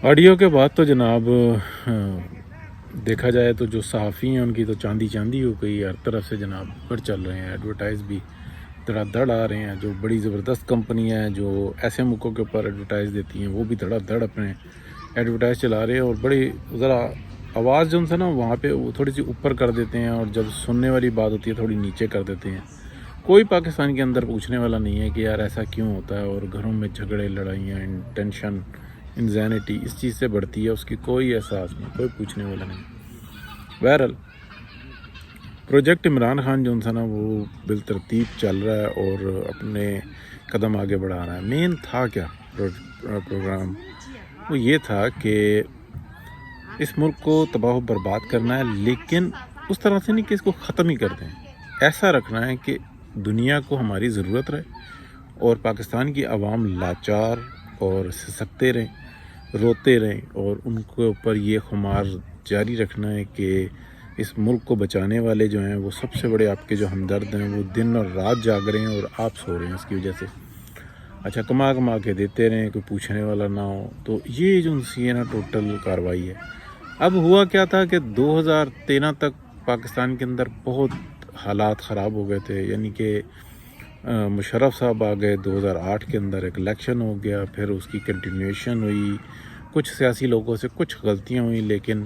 Audio کے بعد تو جناب دیکھا جائے تو جو صحافی ہیں ان کی تو چاندی چاندی ہو گئی، ہر طرف سے جناب بڑھ چل رہے ہیں، ایڈورٹائز بھی دھڑا دھڑ آ رہے ہیں، جو بڑی زبردست کمپنیاں ہیں جو ایسے موقعوں کے اوپر ایڈورٹائز دیتی ہیں وہ بھی دھڑا دھڑ اپنے ایڈورٹائز چلا رہے ہیں، اور بڑی ذرا آواز جو ان سے نا وہاں پہ وہ تھوڑی سی اوپر کر دیتے ہیں، اور جب سننے والی بات ہوتی ہے تھوڑی نیچے کر دیتے ہیں۔ کوئی پاکستان کے اندر پوچھنے والا نہیں ہے کہ یار ایسا کیوں ہوتا ہے، اور گھروں میں جھگڑے لڑائیاں ٹینشن انزینٹی اس چیز سے بڑھتی ہے، اس کی کوئی احساس نہیں، کوئی پوچھنے والا نہیں۔ بہرحال پروجیکٹ عمران خان جو تھا نا وہ بالترتیب چل رہا ہے اور اپنے قدم آگے بڑھا رہا ہے۔ مین تھا کیا پروگرام؟ وہ یہ تھا کہ اس ملک کو تباہ و برباد کرنا ہے، لیکن اس طرح سے نہیں کہ اس کو ختم ہی کر دیں، ایسا رکھنا ہے کہ دنیا کو ہماری ضرورت رہے اور پاکستان کی عوام لاچار اور سسکتے رہیں، روتے رہیں، اور ان کے اوپر یہ خمار جاری رکھنا ہے کہ اس ملک کو بچانے والے جو ہیں وہ سب سے بڑے آپ کے جو ہمدرد ہیں وہ دن اور رات جاگ رہے ہیں اور آپ سو رہے ہیں اس کی وجہ سے۔ اچھا، کما کے دیتے رہیں، کوئی پوچھنے والا نہ ہو، تو یہ جو سی ہے نا ٹوٹل کارروائی ہے۔ اب ہوا کیا تھا کہ 2013 تک پاکستان کے اندر بہت حالات خراب ہو گئے تھے، یعنی کہ مشرف صاحب آ گئے، 2008 کے اندر ایک الیکشن ہو گیا، پھر اس کی کنٹینیوشن ہوئی، کچھ سیاسی لوگوں سے کچھ غلطیاں ہوئیں، لیکن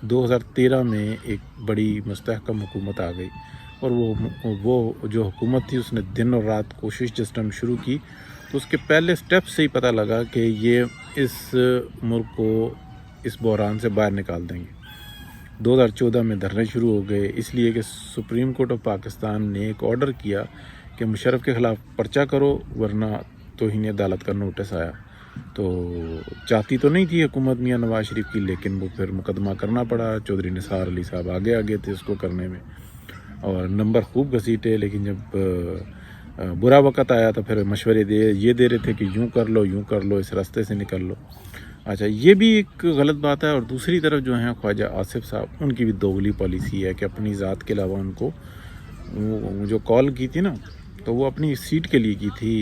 2013 میں ایک بڑی مستحکم حکومت آ گئی، اور وہ جو حکومت تھی اس نے دن اور رات کوشش جس ٹائم شروع کی تو اس کے پہلے سٹیپ سے ہی پتہ لگا کہ یہ اس ملک کو اس بحران سے باہر نکال دیں گے۔ 2014 میں دھرنے شروع ہو گئے، اس لیے کہ سپریم کورٹ آف پاکستان نے ایک آرڈر کیا کہ مشرف کے خلاف پرچہ کرو ورنہ توہین عدالت کا نوٹس آیا۔ تو چاہتی تو نہیں تھی حکومت میاں نواز شریف کی، لیکن وہ پھر مقدمہ کرنا پڑا۔ چودھری نثار علی صاحب آگے تھے اس کو کرنے میں، اور نمبر خوب گھسیٹے، لیکن جب برا وقت آیا تو پھر مشورے یہ دے رہے تھے کہ یوں کر لو، اس راستے سے نکل لو۔ اچھا، یہ بھی ایک غلط بات ہے۔ اور دوسری طرف جو ہیں خواجہ آصف صاحب، ان کی بھی دوغلی پالیسی ہے کہ اپنی ذات کے علاوہ ان کو جو کال کی تھی نا تو وہ اپنی سیٹ کے لیے کی تھی،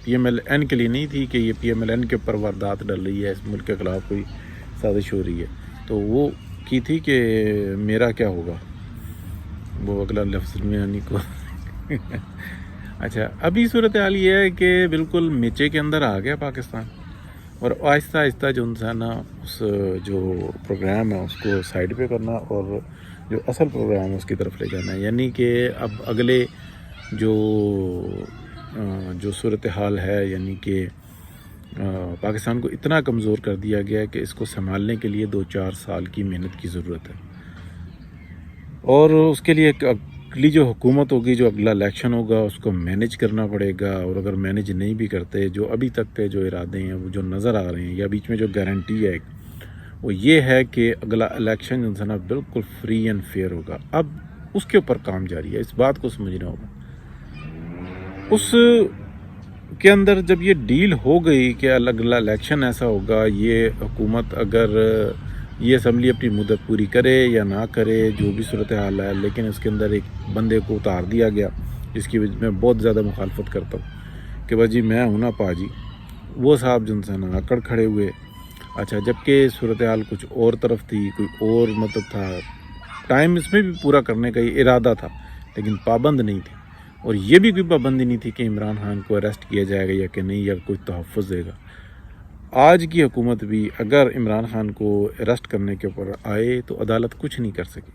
پی ایم ایل این کے لیے نہیں تھی کہ یہ پی ایم ایل این کے اوپر واردات ڈل رہی ہے، اس ملک کے خلاف کوئی سازش ہو رہی ہے، تو وہ کی تھی کہ میرا کیا ہوگا، وہ اگلا لفظ میں یعنی کو اچھا، ابھی صورتحال یہ ہے کہ بالکل میچے کے اندر آ گیا پاکستان، اور آہستہ آہستہ جو انسان اس جو پروگرام ہے اس کو سائڈ پہ کرنا اور جو اصل پروگرام ہے اس کی طرف لے جانا ہے، یعنی کہ اب اگلے جو صورتحال ہے، یعنی کہ پاکستان کو اتنا کمزور کر دیا گیا ہے کہ اس کو سنبھالنے کے لیے 2-4 سال کی محنت کی ضرورت ہے، اور اس کے لیے اگلی جو حکومت ہوگی، جو اگلا الیکشن ہوگا، اس کو مینیج کرنا پڑے گا، اور اگر مینیج نہیں بھی کرتے، جو ابھی تک کے جو ارادے ہیں وہ جو نظر آ رہے ہیں، یا بیچ میں جو گارنٹی ہے وہ یہ ہے کہ اگلا الیکشن جو ہے نا بالکل فری اینڈ فیئر ہوگا۔ اب اس کے اوپر کام جاری ہے، اس بات کو سمجھنا ہوگا۔ اس کے اندر جب یہ ڈیل ہو گئی کہ اگلا الیکشن ایسا ہوگا، یہ حکومت اگر یہ اسمبلی اپنی مدت پوری کرے یا نہ کرے، جو بھی صورتحال ہے، لیکن اس کے اندر ایک بندے کو اتار دیا گیا جس کی وجہ میں بہت زیادہ مخالفت کرتا ہوں کہ بس جی میں ہوں نا پاجی، وہ صاحب جن سے نا اکڑ کھڑے ہوئے۔ اچھا، جبکہ صورتحال کچھ اور طرف تھی، کوئی اور مطلب تھا، ٹائم اس میں بھی پورا کرنے کا یہ ارادہ تھا، لیکن پابند نہیں تھی، اور یہ بھی کوئی پابندی نہیں تھی کہ عمران خان کو اریسٹ کیا جائے گا یا کہ نہیں، یا کوئی تحفظ دے گا۔ آج کی حکومت بھی اگر عمران خان کو اریسٹ کرنے کے اوپر آئے تو عدالت کچھ نہیں کر سکے۔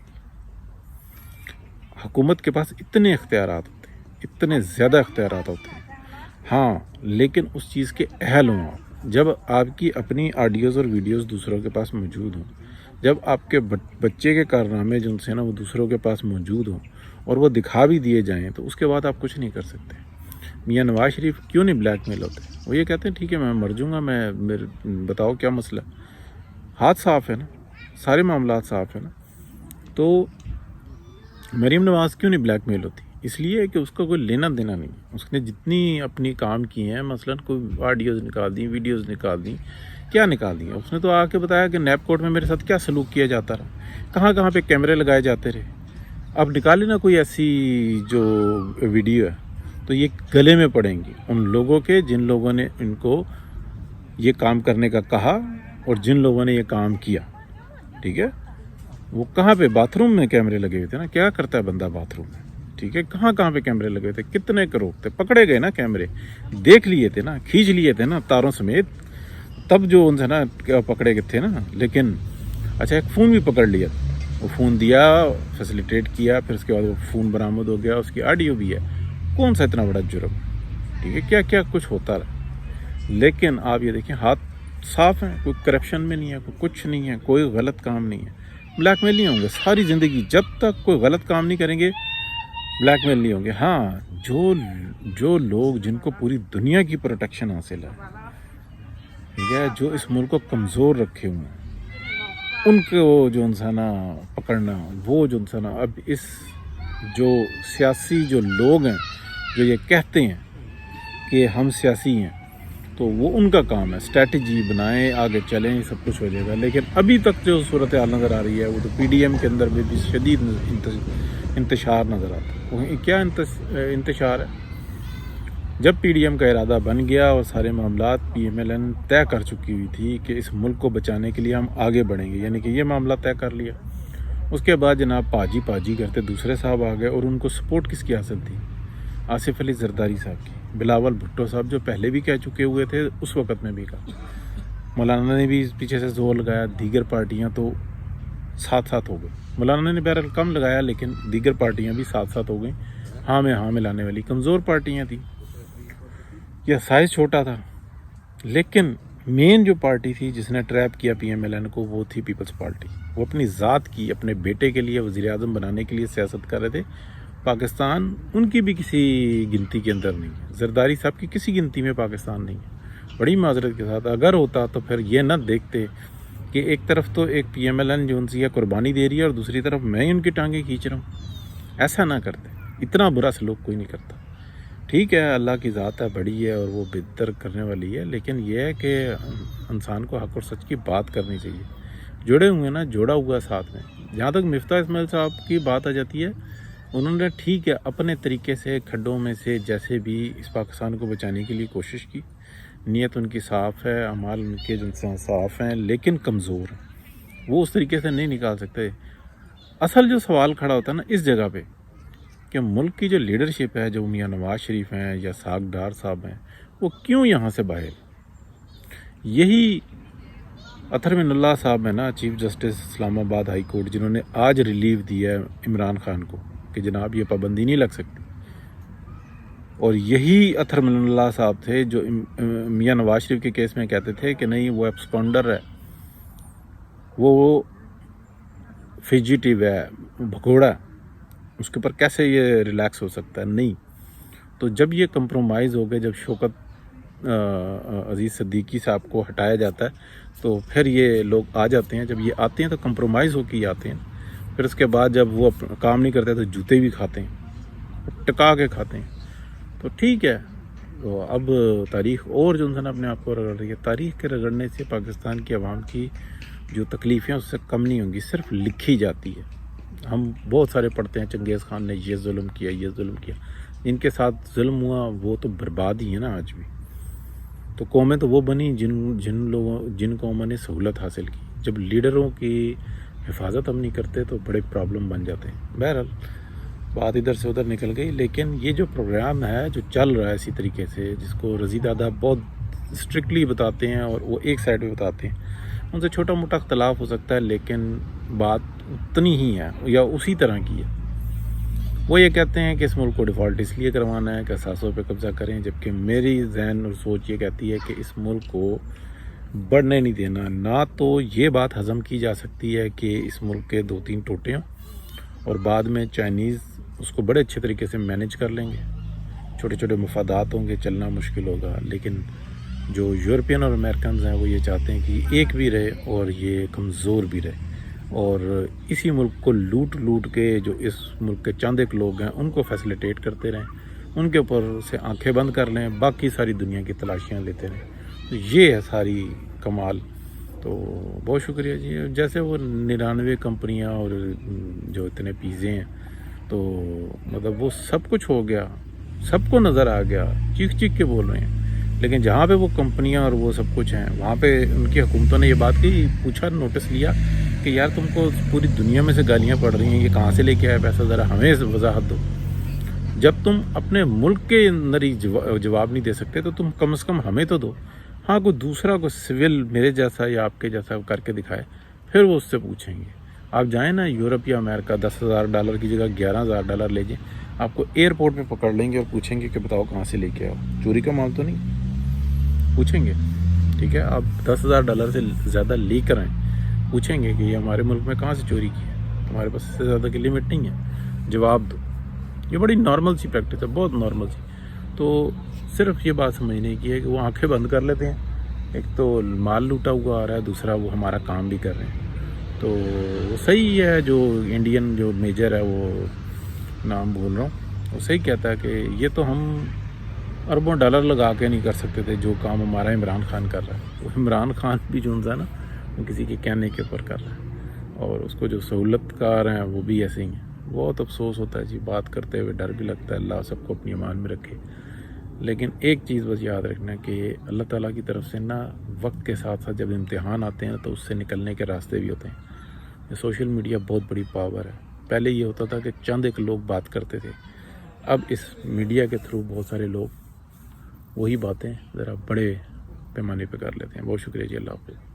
حکومت کے پاس اتنے اختیارات ہوتے ہیں، اتنے زیادہ اختیارات ہوتے ہیں، ہاں، لیکن اس چیز کے اہل ہوں آپ۔ جب آپ کی اپنی آڈیوز اور ویڈیوز دوسروں کے پاس موجود ہوں، جب آپ کے بچے کے کارنامے جن سے نا وہ دوسروں کے پاس موجود ہوں اور وہ دکھا بھی دیے جائیں، تو اس کے بعد آپ کچھ نہیں کر سکتے۔ میاں نواز شریف کیوں نہیں بلیک میل ہوتے؟ وہ یہ کہتے ہیں ٹھیک ہے میں مر جوں گا، بتاؤ کیا مسئلہ، ہاتھ صاف ہے نا، سارے معاملات صاف ہیں نا۔ تو مریم نواز کیوں نہیں بلیک میل ہوتی؟ اس لیے کہ اس کا کوئی لینا دینا نہیں، اس نے جتنی اپنی کام کی ہیں، مثلا کوئی آڈیوز نکال دیں، ویڈیوز نکال دیں، کیا نکال دیں، اس نے تو آ کے بتایا کہ نیب کورٹ میں میرے ساتھ کیا سلوک کیا جاتا رہا، کہاں پہ کیمرے لگائے جاتے رہے۔ اب نکالے نا کوئی ایسی جو ویڈیو ہے تو یہ گلے میں پڑیں گی ان لوگوں کے جن لوگوں نے ان کو یہ کام کرنے کا کہا اور جن لوگوں نے یہ کام کیا، ٹھیک ہے، وہ کہاں پہ باتھ روم میں کیمرے لگے ہوئے تھے نا، کیا کرتا ہے بندہ باتھ روم میں، ٹھیک ہے، کہاں پہ کیمرے لگے ہوئے تھے، کتنے کروڑ تھے، پکڑے گئے نا کیمرے، دیکھ لیے تھے نا، کھینچ لیے تھے نا تاروں سمیت، تب جو ان سے نا پکڑے گئے تھے نا. لیکن اچھا ایک فون بھی پکڑ لیا، وہ فون دیا، فیسیلیٹیٹ کیا، پھر اس کے بعد وہ فون برآمد ہو گیا، اس کی آڈیو بھی ہے. کون سا اتنا بڑا جرم، ٹھیک ہے، کیا کیا کچھ ہوتا رہا. لیکن آپ یہ دیکھیں ہاتھ صاف ہیں، کوئی کرپشن میں نہیں ہے، کوئی کچھ نہیں ہے، کوئی غلط کام نہیں ہے. بلیک میل نہیں ہوں گے ساری زندگی، جب تک کوئی غلط کام نہیں کریں گے بلیک میل نہیں ہوں گے. ہاں جو لوگ جن کو پوری دنیا کی پروٹیکشن حاصل ہے، ٹھیک ہے، جو اس ملک کو کمزور رکھے ہوئے ہیں، ان کو جو انسانہ پکڑنا، وہ جو انسانہ اب اس جو سیاسی جو لوگ ہیں جو یہ کہتے ہیں کہ ہم سیاسی ہیں، تو وہ ان کا کام ہے، اسٹریٹجی بنائیں، آگے چلیں، سب کچھ ہو جائے گا. لیکن ابھی تک جو صورتحال نظر آ رہی ہے وہ تو پی ڈی ایم کے اندر بھی شدید انتشار نظر آتا ہے. وہ کیا انتشار ہے؟ جب پی ڈی ایم کا ارادہ بن گیا اور سارے معاملات پی ایم ایل این طے کر چکی ہوئی تھی کہ اس ملک کو بچانے کے لیے ہم آگے بڑھیں گے، یعنی کہ یہ معاملہ طے کر لیا. اس کے بعد جناب پاجی کرتے دوسرے صاحب آ گئے، اور ان کو سپورٹ کس کی حاصل تھی؟ آصف علی زرداری صاحب کی، بلاول بھٹو صاحب جو پہلے بھی کہہ چکے ہوئے تھے، اس وقت میں بھی کہا، مولانا نے بھی پیچھے سے زور لگایا، دیگر پارٹیاں تو ساتھ ہو گئی. مولانا نے بہرحال کم لگایا، لیکن دیگر پارٹیاں بھی ساتھ ہو گئیں. ہاں میں ہاں ملانے والی کمزور پارٹیاں تھیں، یہ سائز چھوٹا تھا. لیکن مین جو پارٹی تھی جس نے ٹریپ کیا پی ایم ایل این کو، وہ تھی پیپلز پارٹی. وہ اپنی ذات کی، اپنے بیٹے کے لیے وزیر اعظم بنانے کے لیے سیاست کر رہے تھے. پاکستان ان کی بھی کسی گنتی کے اندر نہیں ہے، زرداری صاحب کی کسی گنتی میں پاکستان نہیں ہے. بڑی معذرت کے ساتھ اگر ہوتا تو پھر یہ نہ دیکھتے کہ ایک طرف تو ایک پی ایم ایل این جو ان سے قربانی دے رہی ہے، اور دوسری طرف میں ان کی ٹانگیں کھینچ رہا ہوں. ایسا نہ کرتے، اتنا برا سلوک کوئی نہیں کرتا. ٹھیک ہے، اللہ کی ذات ہے، بڑی ہے، اور وہ بہتر کرنے والی ہے، لیکن یہ ہے کہ انسان کو حق اور سچ کی بات کرنی چاہیے. جڑے ہوئے نا، جوڑا ہوا ساتھ میں. جہاں تک مفتاح اسماعیل صاحب کی بات آ جاتی ہے، انہوں نے ٹھیک ہے اپنے طریقے سے کھڈوں میں سے جیسے بھی اس پاکستان کو بچانے کے لیے کوشش کی. نیت ان کی صاف ہے، اعمال ان کے جو صاف ہیں، لیکن کمزور ہیں. وہ اس طریقے سے نہیں نکال سکتے. اصل جو سوال کھڑا ہوتا ہے نا اس جگہ پہ، کہ ملک کی جو لیڈرشپ ہے، جو میاں نواز شریف ہیں یا ساکھ ڈار صاحب ہیں، وہ کیوں یہاں سے باہر؟ یہی اطہر من اللہ صاحب ہیں نا، چیف جسٹس اسلام آباد ہائی کورٹ، جنہوں نے آج ریلیو دیا ہے عمران خان کو کہ جناب یہ پابندی نہیں لگ سکتی. اور یہی اطہر من اللہ صاحب تھے جو میاں نواز شریف کے کیس میں کہتے تھے کہ نہیں وہ ایبسکونڈر ہے، وہ فیجیٹیو ہے، بھگوڑا ہے، اس کے اوپر کیسے یہ ریلیکس ہو سکتا ہے؟ نہیں. تو جب یہ کمپرومائز ہو گئے، جب شوکت عزیز صدیقی صاحب کو ہٹایا جاتا ہے، تو پھر یہ لوگ آ جاتے ہیں. جب یہ آتے ہیں تو کمپرومائز ہو کے ہی آتے ہیں. پھر اس کے بعد جب وہ کام نہیں کرتے تو جوتے بھی کھاتے ہیں، ٹکا کے کھاتے ہیں. تو ٹھیک ہے، تو اب تاریخ اور جو انسان اپنے آپ کو رگڑ رہی ہے، تاریخ کے رگڑنے سے پاکستان کی عوام کی جو تکلیفیں اس سے کم نہیں ہوں گی، صرف لکھی جاتی ہے. ہم بہت سارے پڑھتے ہیں چنگیز خان نے یہ ظلم کیا، یہ ظلم کیا. جن کے ساتھ ظلم ہوا وہ تو برباد ہی ہیں نا آج بھی. تو قومیں تو وہ بنی جن قوموں نے سہولت حاصل کی. جب لیڈروں کی حفاظت ہم نہیں کرتے تو بڑے پرابلم بن جاتے ہیں. بہرحال بات ادھر سے ادھر نکل گئی. لیکن یہ جو پروگرام ہے جو چل رہا ہے اسی طریقے سے، جس کو رضی دادا بہت اسٹرکٹلی بتاتے ہیں اور وہ ایک سائڈ پہ بتاتے ہیں، ان سے چھوٹا موٹا اختلاف ہو سکتا ہے، لیکن بات اتنی ہی ہے یا اسی طرح کی ہے. وہ یہ کہتے ہیں کہ اس ملک کو ڈیفالٹ اس لیے کروانا ہے کہ اثاثوں پہ قبضہ کریں، جبکہ میری ذہن اور سوچ یہ کہتی ہے کہ اس ملک کو بڑھنے نہیں دینا. نہ تو یہ بات ہضم کی جا سکتی ہے کہ اس ملک کے 2-3 ٹوٹے ہوں اور بعد میں چائنیز اس کو بڑے اچھے طریقے سے مینج کر لیں گے، چھوٹے چھوٹے مفادات ہوں گے، چلنا مشکل ہوگا. لیکن جو یورپین اور امریکنز ہیں وہ یہ چاہتے ہیں کہ ایک بھی رہے اور یہ کمزور بھی رہے، اور اسی ملک کو لوٹ کے جو اس ملک کے چند ایک لوگ ہیں ان کو فیسیلیٹیٹ کرتے رہیں، ان کے اوپر سے آنکھیں بند کر لیں، باقی ساری دنیا کی تلاشیاں لیتے رہیں. تو یہ ہے ساری کمال. تو بہت شکریہ جی. جیسے وہ 99 کمپنیاں اور جو اتنے پیزے ہیں، تو مطلب وہ سب کچھ ہو گیا، سب کو نظر آ گیا، چیخ کے بول رہے ہیں. لیکن جہاں پہ وہ کمپنیاں اور وہ سب کچھ ہیں وہاں پہ ان کی حکومتوں نے یہ بات کی، پوچھا، نوٹس لیا کہ یار تم کو پوری دنیا میں سے گالیاں پڑ رہی ہیں، یہ کہاں سے لے کے آیا پیسہ، ذرا ہمیں وضاحت دو۔ جب تم اپنے ملک کے اندر ہی جواب نہیں دے سکتے تو تم کم از کم ہمیں تو دو۔ ہاں کوئی دوسرا کوئی سول میرے جیسا یا آپ کے جیسا کر کے دکھائے، پھر وہ اس سے پوچھیں گے۔ آپ جائیں نا یورپ یا امریکہ، $10,000 کی جگہ $11,000 لے جائیں، آپ کو ایئرپورٹ پہ پکڑ لیں گے اور پوچھیں گے کہ بتاؤ کہاں سے لے کے آؤ، چوری کا مال تو نہیں؟ پوچھیں گے، ٹھیک ہے؟ آپ $10,000 سے زیادہ لے کر آئیں، پوچھیں گے کہ یہ ہمارے ملک میں کہاں سے چوری کی ہے، تمہارے پاس اس سے زیادہ کی لمٹ نہیں ہے، جواب دو۔ یہ بڑی نارمل سی پریکٹس ہے، بہت نارمل سی۔ تو صرف یہ بات سمجھنے کی ہے کہ وہ آنکھیں بند کر لیتے ہیں، ایک تو مال لوٹا ہوا آ رہا ہے، دوسرا وہ ہمارا کام بھی کر رہے ہیں۔ تو وہ صحیح ہے، جو انڈین جو میجر ہے، وہ نام بھول رہا ہوں، وہ صحیح کہتا ہے کہ یہ تو ہم اربوں ڈالر لگا کے نہیں کر سکتے تھے جو کام ہمارا عمران خان کر رہا ہے۔ وہ عمران خان بھی جو ہے نا، وہ کسی کے کہنے کے اوپر کر رہا ہے، اور اس کو جو سہولت کار ہیں وہ بھی ایسے ہی ہیں۔ بہت افسوس ہوتا ہے جی، بات کرتے ہوئے ڈر بھی لگتا ہے، اللہ سب کو اپنی امان میں رکھے۔ لیکن ایک چیز بس یاد رکھنا کہ اللہ تعالیٰ کی طرف سے نا وقت کے ساتھ ساتھ جب امتحان آتے ہیں تو اس سے نکلنے کے راستے بھی ہوتے ہیں۔ یہ سوشل میڈیا بہت بڑی پاور ہے۔ پہلے یہ ہوتا تھا کہ چند ایک لوگ بات کرتے تھے، اب اس میڈیا کے تھرو بہت سارے لوگ وہی باتیں ذرا بڑے پیمانے پہ کر لیتے ہیں۔ بہت شکریہ جی، اللہ حافظ۔